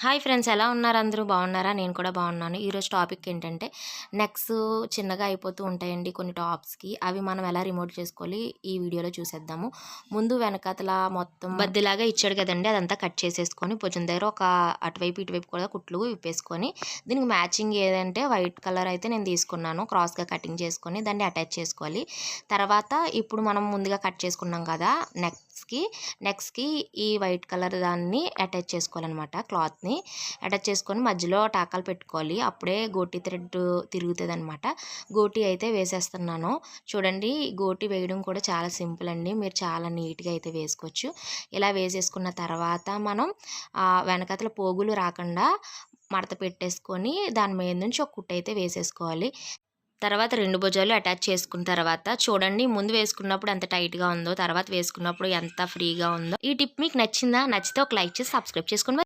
Hi friends, ఎలా ఉన్నారు? అందరూ బాగున్నారా? నేను కూడా బాగున్నాను. ఈరోజు టాపిక్ ఏంటంటే నెక్స్ చిన్నగా అయిపోతూ ఉంటాయండి కొన్ని టాప్స్కి. అవి మనం ఎలా రిమోట్ చేసుకోవాలి ఈ వీడియోలో చూసేద్దాము. ముందు వెనకాతల మొత్తం బద్దిలాగా ఇచ్చాడు కదండి, అదంతా కట్ చేసేసుకొని భుజం దగ్గర ఒక అటువైపు ఇటువైపు కూడా కుట్లు విప్పేసుకొని దీనికి మ్యాచింగ్ ఏదంటే వైట్ కలర్ అయితే నేను తీసుకున్నాను. క్రాస్గా కటింగ్ చేసుకొని దాన్ని అటాచ్ చేసుకోవాలి. తర్వాత ఇప్పుడు మనం ముందుగా కట్ చేసుకున్నాం కదా నెక్స్కి ఈ వైట్ కలర్ దాన్ని అటాచ్ చేసుకోవాలన్నమాట. క్లాత్ని అటాచ్ చేసుకొని మధ్యలో టాకాలు పెట్టుకోవాలి. అప్పుడే గోటి థ్రెడ్ తిరుగుతుంది అనమాట. గోటి అయితే వేసేస్తున్నాను. చూడండి, గోటి వేయడం కూడా చాలా సింపుల్ అండి. మీరు చాలా నీట్గా అయితే వేసుకోవచ్చు. ఇలా వేసేసుకున్న తర్వాత మనం వెనకాతల పోగులు రాకుండా మడత పెట్టేసుకొని దాని మీద నుంచి ఒక కుట్టు అయితే వేసేసుకోవాలి. తర్వాత 2 భుజాలు అటాచ్ చేసుకున్న తర్వాత చూడండి, ముందు వేసుకున్నప్పుడు ఎంత టైట్గా ఉందో, తర్వాత వేసుకున్నప్పుడు ఎంత ఫ్రీగా ఉందో. ఈ టిప్ మీకు నచ్చిందా? నచ్చితే ఒక లైక్ చేసి సబ్స్క్రైబ్ చేసుకోండి.